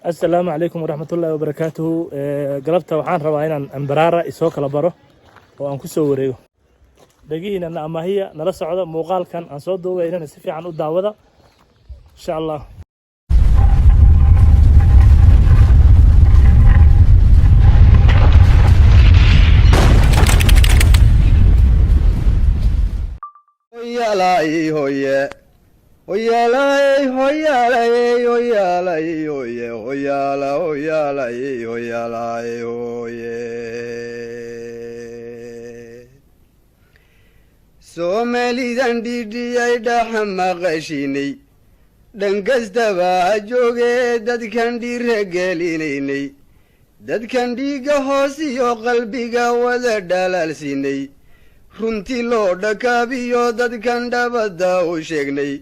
السلام عليكم ورحمة الله وبركاته. قلبتها وحان ربعين عن برارة إسوك لبرو وأن كسوريو دقيقنا أن أما هي نرسع عضا موغال كان عن صوته وإننا نسفي عن الدعوة إن شاء الله. هيا لاي هيا هيا لاي هيا لاي هيا لاي هيا هيا لا هيا لاي هيا لاي هيا سومالي دندي ايدا حماقشيني دنكستبا جوغي ددكان دي رجاليني ددكان دي هوسيو قلبيغا ودا دلالسيني runtii loo dhakaabiyo dadkan dhabadda u sheegnay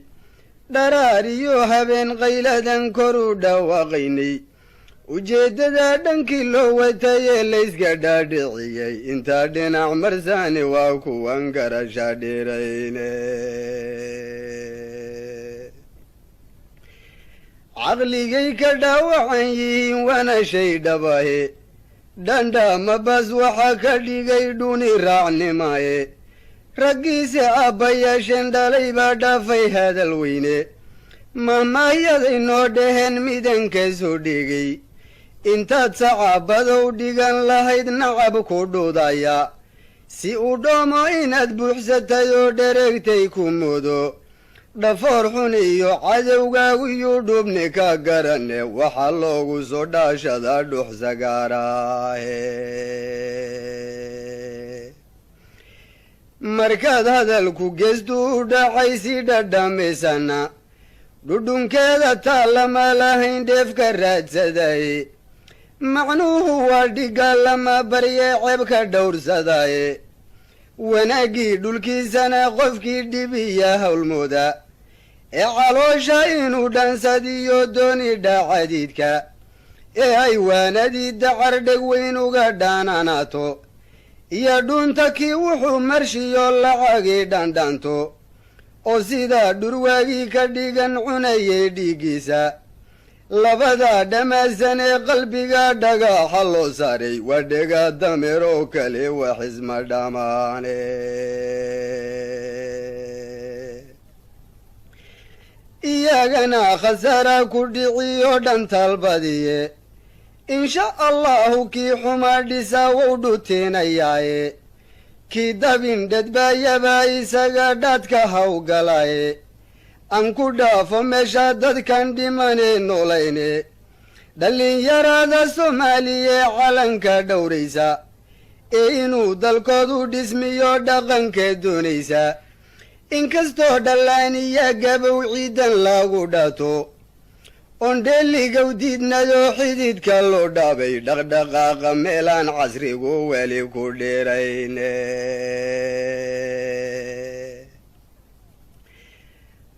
dharaariyo habeen qayladan kor u dhawaaqaynay ujeeddada dhankii loo watayee layska dhaadhiciyey intaa dhinac marsaani waa kuwan garasha dheerayne caqligay ka dhaawacan yihiin waana shay dhabahe dhandhama bas waxaa ka dhigay dhuni raacnimaye raggiise aabbayaasheen dhalay baa dhaafay hadal weyne mahmahyaday noo dhaheen midankaasoo dhigay intaad sacaabadow dhigan lahayd nacab ku dhudaya si uu dhoomo inaad buuxsatay oo dhereegtay ku mudo dhafoor xun iyo cadowgaagu yuu dhubni ka garane waxaa loogu soo dhaashadaa dhuxsagaaraahe markaad hadalku geestu u dhacay si dhadhamisana dhudhunkeeda taallama lahayn dheefka raadsadaye macnuhu waa dhigaalama barye ceebka dhowrsadaye wanaaggii dhulkiisana qofkii dhibiya howlmooda ee caloosha inuu dhansadiyo dooni dhaacadiidka ee ay waanadii dacar dheg weyn uga dhaananaato iyo dhunta kii wuxuu marshiyo lacagii dhandhanto oo sidaa dhurwaagii ka dhigan cunayay dhiiggiisa labada dhamaasan ee qalbiga dhagaxa loo saaray waa dhega dameer oo kale waxisma dhammaane iyagana khasaara ku dhiciyo dhantalbadiye insha allahu kii xumaa dhisaa wou dhuteenayaaye kii dabin dhadbaayabaa isaga dhaadka hawgalaye aan ku dhaafo meesha dadkan dhimanee noolayne dhallinyarada soomaaliye calanka dhowraysa ee inuu dalkoodu dhismiyo dhaqankee doonaysa inkastoo dhallaaniya gabow ciidan lagu dhato oon dheeligow diidnayoo xididka loo dhaabay dhaqdhaqaaqa meelaan casrigu weli ku dheerayne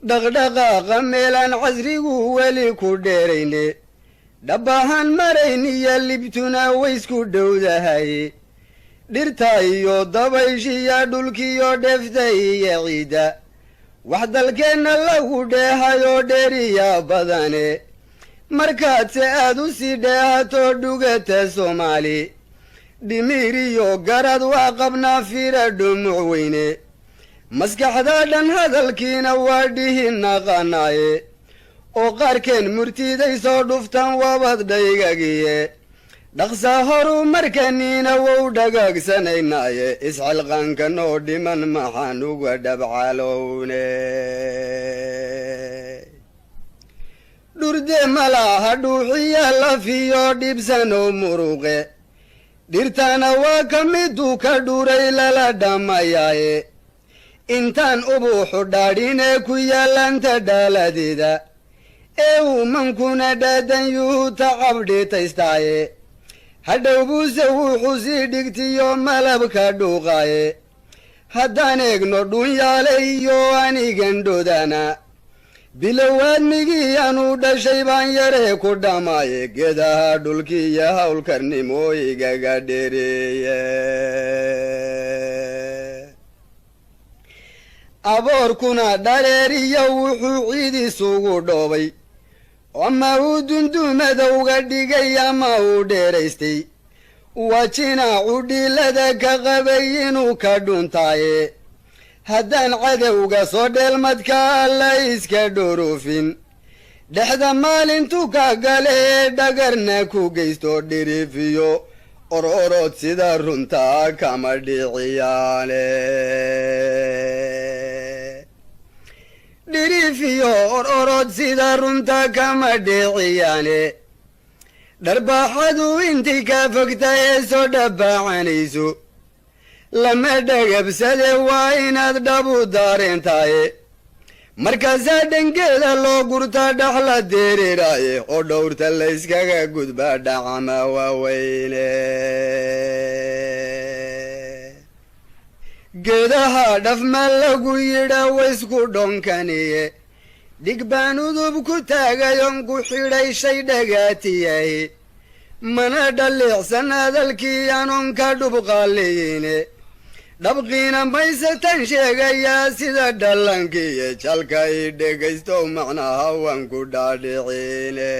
dhaqdhaqaaqa meelaan casrigu weli ku dheerayne dhabahaan marayniyo libtuna waysku dhowdahaye dhirta iyo dabayshiya dhulkiyo dheefta iyo ciidda wax dalkeenna lagu dheehayoo dheeriya badane markaadse aad u sii dheehato dhugata soomaali dhimiir iyo garad waa qabnaa fiira dhumuc weyne maskaxda dhan hadalkiina waa dhihi naqanaaye oo qaarkeen murtiday soo dhuftan wabad dhaygagiye dhaqsaa horu markaniina wou dhagaagsanaynaye isxilqaankan oo dhiman maxaan uga dhabcalowne dhurde malaha dhuuxiya lafiyo dhibsanoo muruqe dhirtana waa ka miduu ka dhuray lala dhammayaaye intaan ubuuxu dhaadhinee ku yaallanta dhaaladeeda ee uumankuna dhaadan yuhu tacabdhitaystaaye hadhow buuse wuxuu sii dhigtiyo malabka dhuuqaaye haddaan eegno dhunyaale iyo anigan dhodana bilowaadmigii anuu dhashay baan yaree ku dhammaaye geedaha dhulkiiyo howlkarnimo igaga dheereeye aboorkuna dhareeriyo wuxuu ciid isugu dhoobay ama uu dundumadowga dhigay ama uu dheeraystay waa jinaacu dhiilada ka qabay inuu ka dhuntaaye haddaan cadowga soo dheelmadka alla iska dhorofin dhexda maalintu ka gale dhagarna ku geysto dhirifiyo ororod sida runtaa kama dhiciyaale dhirifiyo ororod sida runta kama dhiciyaane dharbaaxadu intii ka fogta ee soo dhabbaacanayso lama dhagabsade waa inaad dhabu daareentaaye markaasaa dhangeeda loo gurta dhaxla dereeraaye oo dhowrta layskaga gudba dhacama waaweyne geedaha dhafma lagu yidha waysku dhonkaniye dhig baan udub ku taagayon ku xidhay shay dhagaatiyahi mana dhaliicsan hadalkii anoon ka dhubqaaliyine dhabqiina maysatan sheegayaa sida dhalankiiyo jalka i dhegaysto macnaha waan ku dhaadhiciine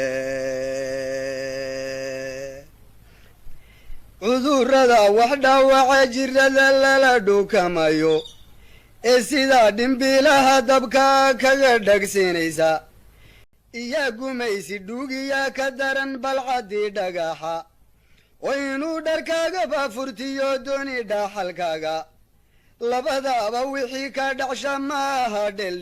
cudurrada wax dhaawaca jirada lala dhukamayo ee sidaa dhimbiilaha dabka kaga dhagsinaysa iyaa gumaysi dhuugiyaa ka daran balcaddii dhagaxa oo inuu dharkaagaba furtiyo dooni dhaxalkaaga labadaaba wixii ka dhacsha maaha dhel